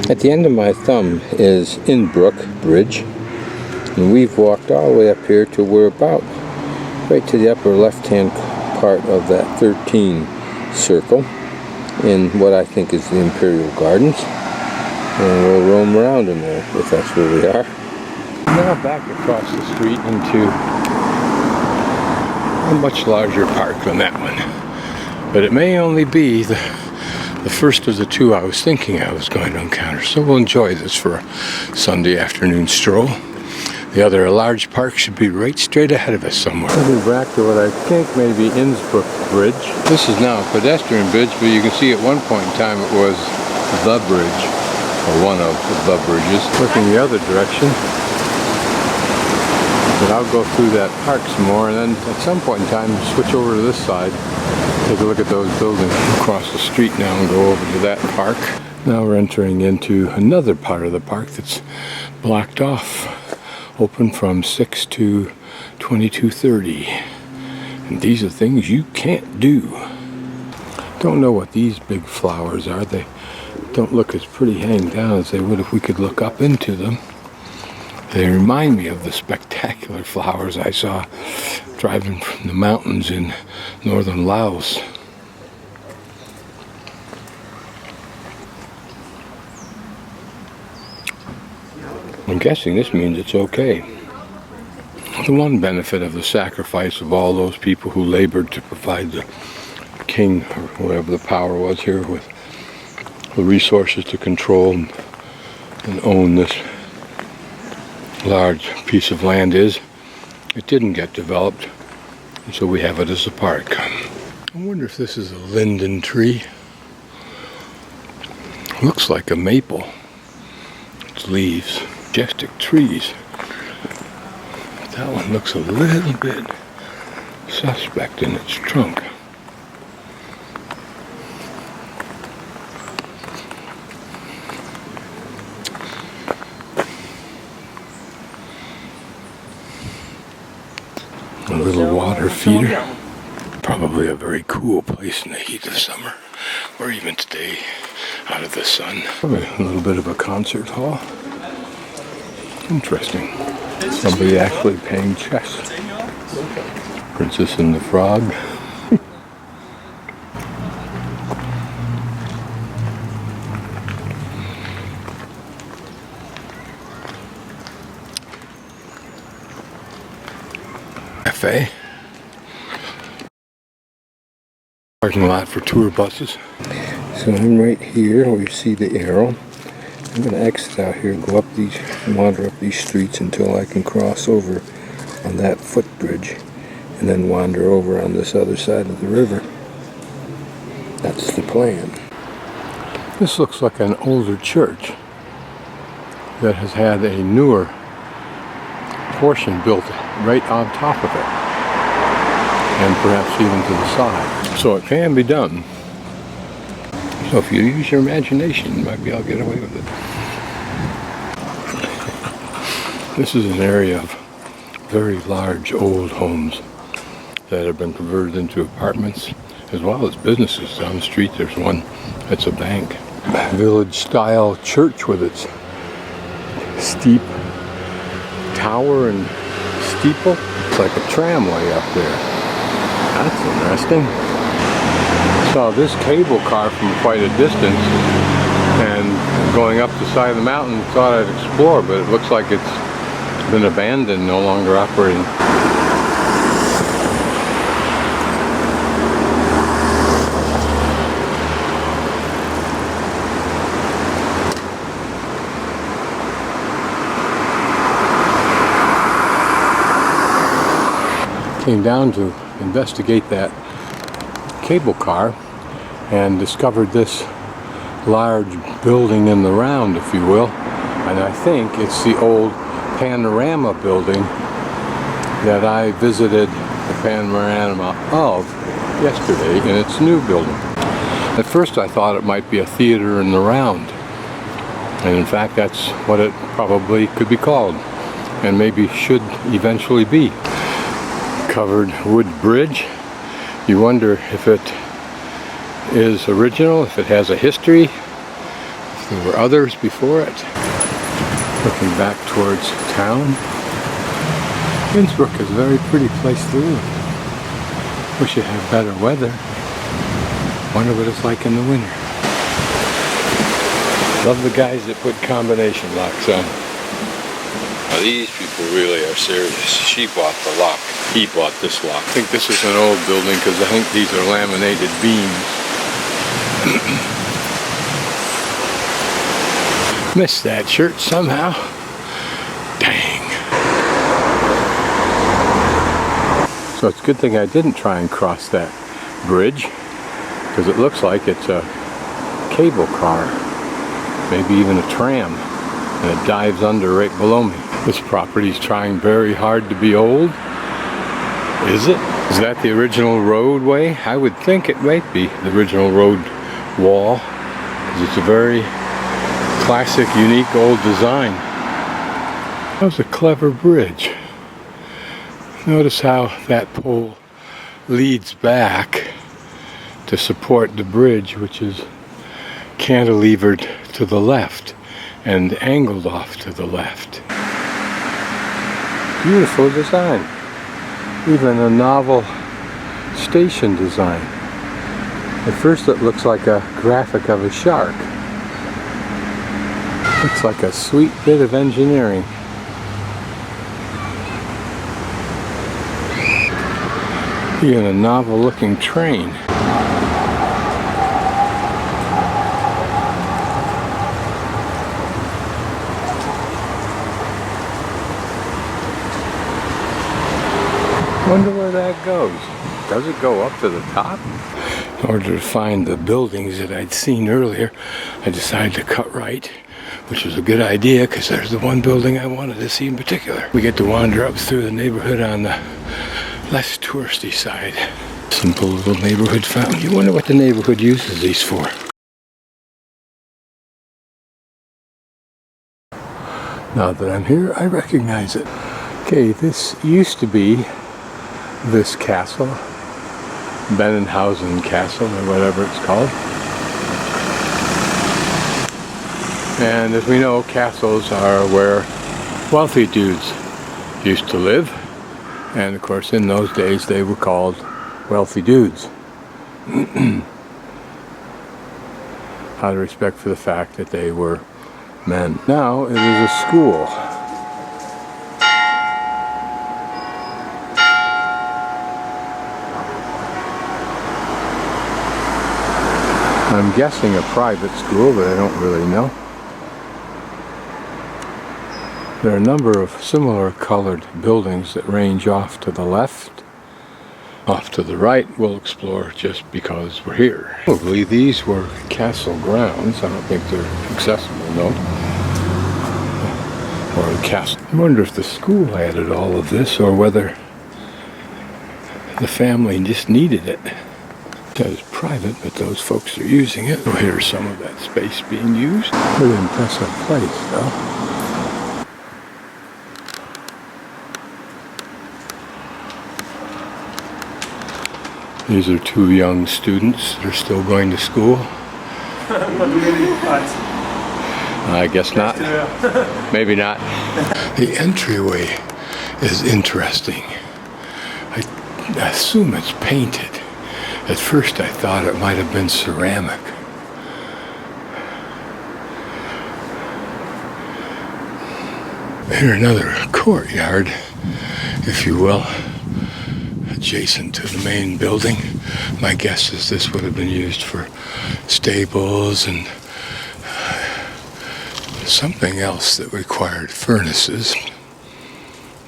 At the end of my thumb is Innsbruck Bridge, and we've walked all the way up here to we're about right to the upper left-hand part of that 13 circle in what I think is the Imperial Gardens, and we'll roam around in there if that's where we are. Now back across the street into a much larger park than that one, but it may only be the first of the two I was thinking I was going to encounter, so we'll enjoy this for a Sunday afternoon stroll. The other large park should be right straight ahead of us somewhere. We'll be back to what I think may be Innsbruck Bridge. This is now a pedestrian bridge, but you can see at one point in time it was the bridge, or one of the bridges. Looking the other direction, but I'll go through that park some more, and then at some point in time switch over to this side. Take a look at those buildings across the street now and go over to that park. Now we're entering into another part of the park that's blocked off, open from 6 to 22:30. And these are things you can't do. Don't know what these big flowers are. They don't look as pretty hanging down as they would if we could look up into them. They remind me of the spectacular flowers I saw driving from the mountains in northern Laos. I'm guessing this means it's okay. The one benefit of the sacrifice of all those people who labored to provide the king, or whoever the power was here, with the resources to control and own this large piece of land is, it didn't get developed, and so we have it as a park. I wonder if this is a linden tree. Looks like a maple. Its leaves, majestic trees. But that one looks a little bit suspect in its trunk. A little water feeder. Probably a very cool place in the heat of summer, or even today, out of the sun. A little bit of a concert hall. Interesting. Somebody actually playing chess. Princess and the Frog. Cafe. Parking lot for tour buses. So I'm right here where you see the arrow. I'm going to exit out here, go up these, wander up these streets until I can cross over on that footbridge, and then wander over on this other side of the river. That's the plan. This looks like an older church that has had a newer portion built right on top of it, and perhaps even to the side. So it can be done. So if you use your imagination, you might be able to get away with it. This is an area of very large old homes that have been converted into apartments, as well as businesses. Down the street there's one that's a bank. Village-style church with its steep tower and steeple. It's like a tramway up there. That's interesting. Saw this cable car from quite a distance, and going up the side of the mountain, thought I'd explore, but it looks like it's been abandoned, no longer operating. Came down to investigate that cable car and discovered this large building in the round, if you will, and I think it's the old Panorama building that I visited the panorama of yesterday in its new building. At first I thought it might be a theater in the round, and in fact that's what it probably could be called, and maybe should eventually be. Covered wood bridge. You wonder if it is original, if it has a history, if There were others before it. Looking back towards town. Innsbruck is a very pretty place to live. Wish it had better weather. Wonder what it's like in the winter. Love the guys that put combination locks on. Now these people really are serious. She bought the lock. He bought this lock. I think this is an old building because I think these are laminated beams. Missed that shirt somehow. Dang. So it's a good thing I didn't try and cross that bridge because it looks like it's a cable car. Maybe even a tram. And it dives under right below me. This property's trying very hard to be old. Is it? Is that the original roadway? I would think it might be the original road wall. Because it's a very classic, unique old design. That was a clever bridge. Notice how that pole leads back to support the bridge, which is cantilevered to the left and angled off to the left. Beautiful design. Even a novel station design. At first it looks like a graphic of a shark. Looks like a sweet bit of engineering. Even a novel looking train. Wonder where that goes. Does it go up to the top? In order to find the buildings that I'd seen earlier, I decided to cut right, which was a good idea because there's the one building I wanted to see in particular. We get to wander up through the neighborhood on the less touristy side. Simple little neighborhood fountain. You wonder what the neighborhood uses these for. Now that I'm here, I recognize it. Okay, this used to be this castle, Buchsenhausen Castle, or whatever it's called. And as we know, castles are where wealthy dudes used to live. And of course, in those days, they were called wealthy dudes. Out of respect for the fact that they were men. Now, it is a school. I'm guessing a private school, but I don't really know. There are a number of similar colored buildings that range off to the left. Off to the right, we'll explore just because we're here. Probably these were castle grounds. I don't think they're accessible, no. Or the castle. I wonder if the school added all of this or whether the family just needed it. It's private, but those folks are using it. So here's some of that space being used. Really impressive place, though. These are two young students that are still going to school. I guess not. Maybe not. The entryway is interesting. I assume it's painted. At first I thought it might have been ceramic. Here another courtyard, if you will, adjacent to the main building. My guess is this would have been used for stables and something else that required furnaces.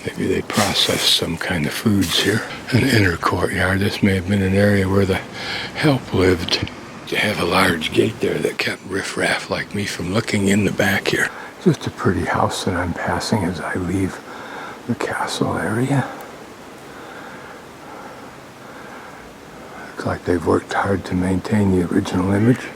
Maybe they processed some kind of foods here. An inner courtyard. This may have been an area where the help lived. They have a large gate there that kept riffraff like me from looking in the back here. Just a pretty house that I'm passing as I leave the castle area. Looks like they've worked hard to maintain the original image.